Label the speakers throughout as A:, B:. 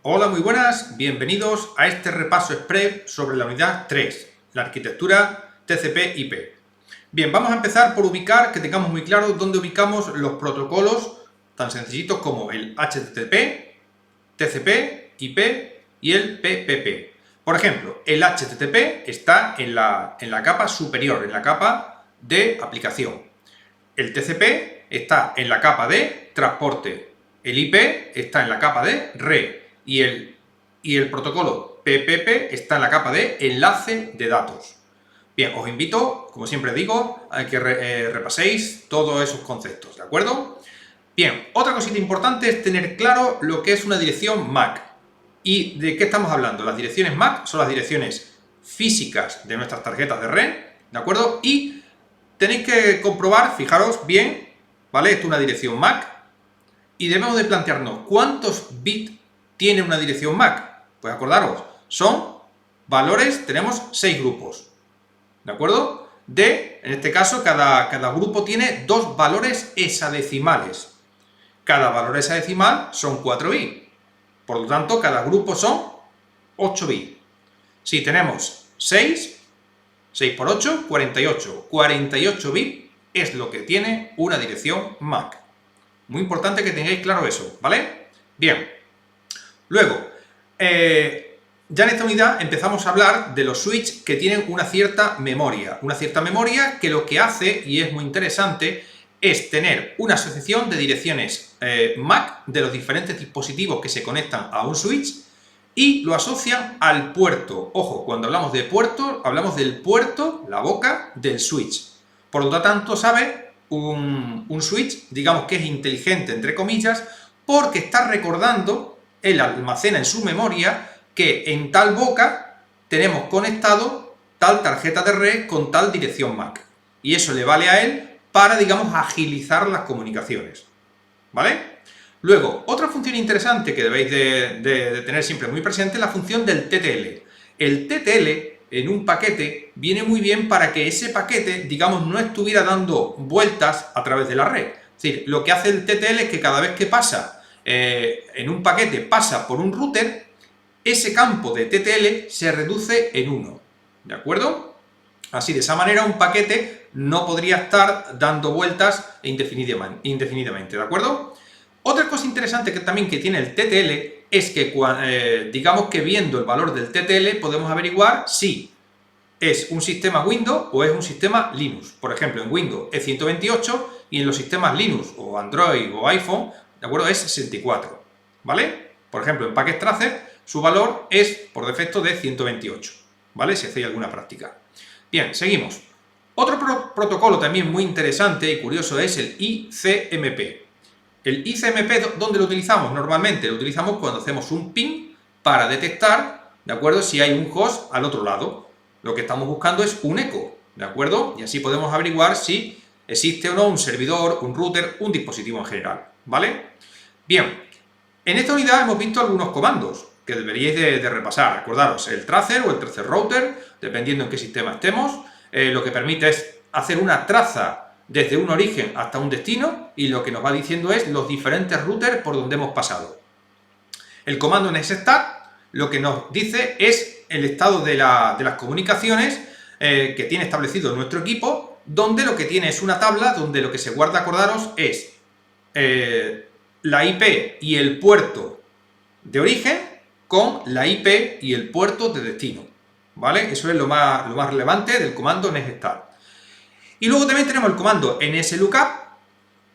A: Hola, muy buenas, bienvenidos a este repaso express sobre la unidad 3, la arquitectura TCP/IP. Bien, vamos a empezar por ubicar, que tengamos muy claro dónde ubicamos los protocolos tan sencillitos como el HTTP, TCP, IP y el PPP. Por ejemplo, el HTTP está en la capa superior, en la capa de aplicación. El TCP está en la capa de transporte. El IP está en la capa de red. Y el protocolo PPP está en la capa de enlace de datos. Bien, os invito, como siempre digo, a que repaséis todos esos conceptos, ¿de acuerdo? Bien, otra cosita importante es tener claro lo que es una dirección MAC. ¿Y de qué estamos hablando? Las direcciones MAC son las direcciones físicas de nuestras tarjetas de red, ¿de acuerdo? Y tenéis que comprobar, fijaros bien, ¿vale? Esto es una dirección MAC y debemos de plantearnos cuántos bits tiene una dirección MAC. Pues acordaros, son valores, tenemos 6 grupos, ¿de acuerdo? En este caso, cada grupo tiene 2 valores hexadecimales. Cada valor hexadecimal son 4 bits. Por lo tanto, cada grupo son 8 bits. Si tenemos 6 por 8, 48. 48 bits es lo que tiene una dirección MAC. Muy importante que tengáis claro eso, ¿vale? Bien. Luego, ya en esta unidad empezamos a hablar de los switches que tienen una cierta memoria. Una cierta memoria que lo que hace, y es muy interesante, es tener una asociación de direcciones MAC de los diferentes dispositivos que se conectan a un switch y lo asocian al puerto. Ojo, cuando hablamos de puerto, hablamos del puerto, la boca del switch. Por lo tanto, sabe, un switch, digamos que es inteligente, entre comillas, porque está recordando, él almacena en su memoria que en tal boca tenemos conectado tal tarjeta de red con tal dirección MAC. Y eso le vale a él para, digamos, agilizar las comunicaciones, ¿vale? Luego, otra función interesante que debéis de tener siempre muy presente es la función del TTL. El TTL en un paquete viene muy bien para que ese paquete, digamos, no estuviera dando vueltas a través de la red. Es decir, lo que hace el TTL es que cada vez que pasa en un paquete, pasa por un router, ese campo de TTL se reduce en 1, ¿de acuerdo? Así, de esa manera, un paquete no podría estar dando vueltas indefinidamente, ¿de acuerdo? Otra cosa interesante que también que tiene el TTL es que, digamos que viendo el valor del TTL podemos averiguar si es un sistema Windows o es un sistema Linux. Por ejemplo, en Windows es 128 y en los sistemas Linux o Android o iPhone, ¿de acuerdo? Es 64, ¿vale? Por ejemplo, en Packet Tracer su valor es por defecto de 128, ¿vale? Si hacéis alguna práctica. Bien, seguimos. Otro protocolo también muy interesante y curioso es el ICMP. El ICMP, ¿dónde lo utilizamos? Normalmente lo utilizamos cuando hacemos un ping para detectar, ¿de acuerdo?, si hay un host al otro lado. Lo que estamos buscando es un eco, ¿de acuerdo? Y así podemos averiguar si existe o no un servidor, un router, un dispositivo en general, ¿vale? Bien, en esta unidad hemos visto algunos comandos que deberíais de repasar. Acordaros, el tracer o el tracer router, dependiendo en qué sistema estemos, lo que permite es hacer una traza desde un origen hasta un destino y lo que nos va diciendo es los diferentes routers por donde hemos pasado. El comando nextstart lo que nos dice es el estado de las comunicaciones que tiene establecido nuestro equipo, donde lo que tiene es una tabla donde lo que se guarda, acordaros, es la IP y el puerto de origen con la IP y el puerto de destino, ¿vale? Eso es lo más relevante del comando nextstart. Y luego también tenemos el comando nslookup,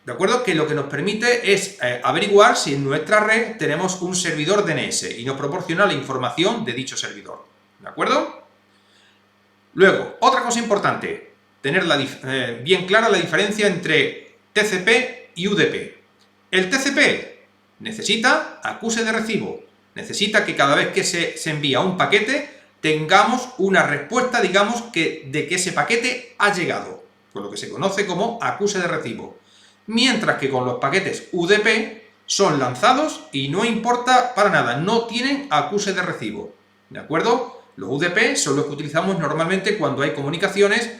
A: ¿de acuerdo? Que lo que nos permite es averiguar si en nuestra red tenemos un servidor DNS y nos proporciona la información de dicho servidor, ¿de acuerdo? Luego, otra cosa importante, tener bien clara la diferencia entre TCP y UDP. El TCP necesita acuse de recibo, necesita que cada vez que se envía un paquete tengamos una respuesta, digamos, de que ese paquete ha llegado, con lo que se conoce como acuse de recibo. Mientras que con los paquetes UDP son lanzados y no importa para nada, no tienen acuse de recibo, ¿de acuerdo? Los UDP son los que utilizamos normalmente cuando hay comunicaciones,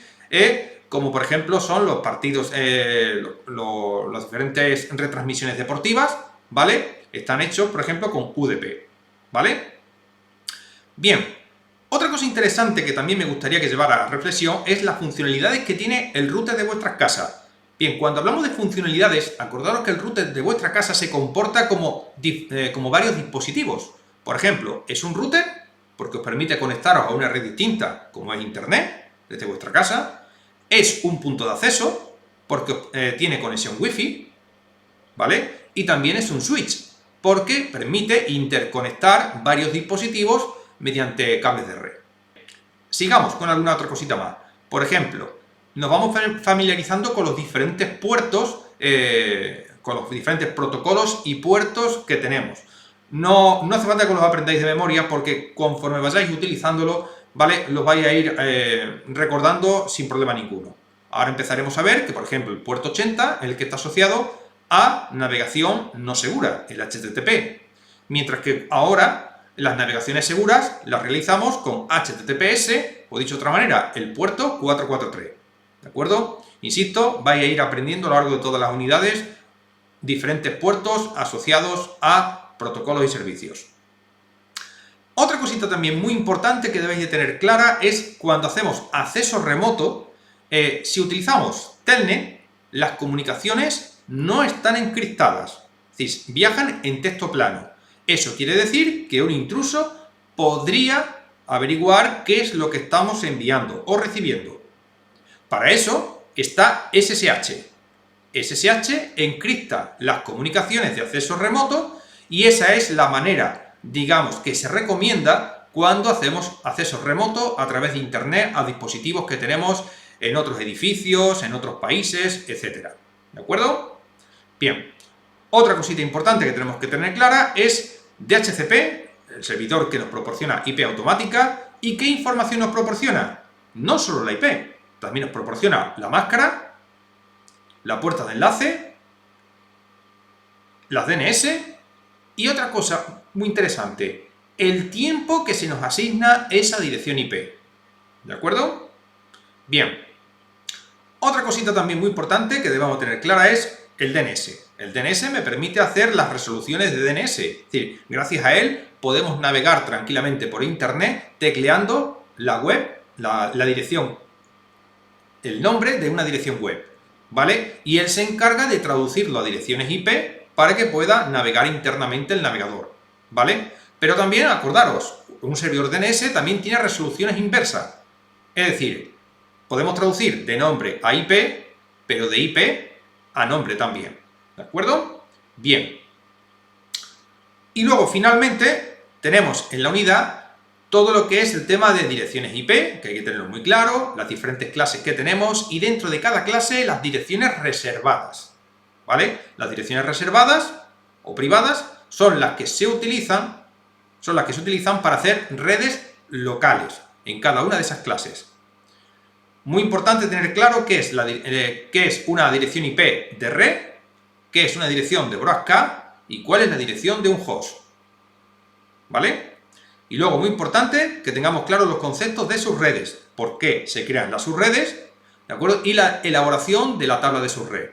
A: como por ejemplo son los partidos, las diferentes retransmisiones deportivas, ¿vale? Están hechos, por ejemplo, con UDP. ¿vale? Bien, otra cosa interesante que también me gustaría que llevara a reflexión es las funcionalidades que tiene el router de vuestras casas. Bien, cuando hablamos de funcionalidades, acordaros que el router de vuestra casa se comporta como varios dispositivos. Por ejemplo, es un router porque os permite conectaros a una red distinta, como es Internet, desde vuestra casa. Es un punto de acceso porque tiene conexión Wi-Fi, ¿vale? Y también es un switch porque permite interconectar varios dispositivos mediante cables de red. Sigamos con alguna otra cosita más. Por ejemplo, nos vamos familiarizando con los diferentes puertos, con los diferentes protocolos y puertos que tenemos. No hace falta que los aprendáis de memoria porque conforme vayáis utilizándolo, ¿vale? Los vais a ir recordando sin problema ninguno. Ahora empezaremos a ver que, por ejemplo, el puerto 80 es el que está asociado a navegación no segura, el HTTP. Mientras que ahora las navegaciones seguras las realizamos con HTTPS, o dicho de otra manera, el puerto 443. ¿De acuerdo? Insisto, vais a ir aprendiendo a lo largo de todas las unidades diferentes puertos asociados a protocolos y servicios. Otra cosita también muy importante que debéis de tener clara es cuando hacemos acceso remoto, si utilizamos Telnet, las comunicaciones no están encriptadas, es decir, viajan en texto plano. Eso quiere decir que un intruso podría averiguar qué es lo que estamos enviando o recibiendo. Para eso está SSH. SSH encripta las comunicaciones de acceso remoto y esa es la manera, digamos, que se recomienda cuando hacemos acceso remoto a través de Internet a dispositivos que tenemos en otros edificios, en otros países, etc. ¿De acuerdo? Bien, otra cosita importante que tenemos que tener clara es DHCP, el servidor que nos proporciona IP automática. ¿Y qué información nos proporciona? No solo la IP, también nos proporciona la máscara, la puerta de enlace, las DNS y otra cosa muy interesante, el tiempo que se nos asigna esa dirección IP. ¿De acuerdo? Bien. Otra cosita también muy importante que debemos tener clara es el DNS. El DNS me permite hacer las resoluciones de DNS. Es decir, gracias a él podemos navegar tranquilamente por Internet tecleando la web, la dirección, el nombre de una dirección web, ¿vale? Y él se encarga de traducirlo a direcciones IP para que pueda navegar internamente el navegador, ¿vale? Pero también, acordaros, un servidor DNS también tiene resoluciones inversas. Es decir, podemos traducir de nombre a IP, pero de IP a nombre también. ¿De acuerdo? Bien. Y luego, finalmente, tenemos en la unidad todo lo que es el tema de direcciones IP, que hay que tenerlo muy claro, las diferentes clases que tenemos y dentro de cada clase las direcciones reservadas. ¿Vale? Las direcciones reservadas o privadas son las que se utilizan para hacer redes locales en cada una de esas clases. Muy importante tener claro qué es una dirección IP de red, qué es una dirección de broadcast y cuál es la dirección de un host. ¿Vale? Y luego, muy importante, que tengamos claros los conceptos de subredes, por qué se crean las subredes, ¿de acuerdo? Y la elaboración de la tabla de subred.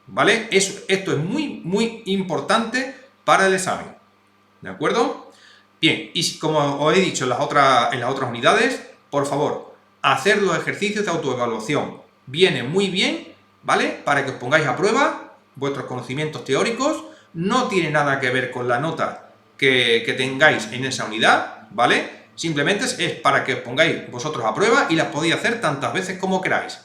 A: ¿Vale? Esto es muy, muy importante para el examen. ¿De acuerdo? Bien, y como os he dicho en las otras unidades, por favor, hacer los ejercicios de autoevaluación. Viene muy bien, ¿vale? Para que os pongáis a prueba vuestros conocimientos teóricos. No tiene nada que ver con la nota que tengáis en esa unidad, ¿vale? Simplemente es para que os pongáis vosotros a prueba y las podéis hacer tantas veces como queráis,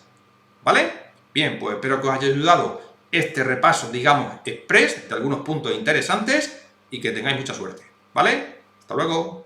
A: ¿vale? Bien, pues espero que os haya ayudado este repaso, digamos, express de algunos puntos interesantes y que tengáis mucha suerte, ¿vale? Hasta luego.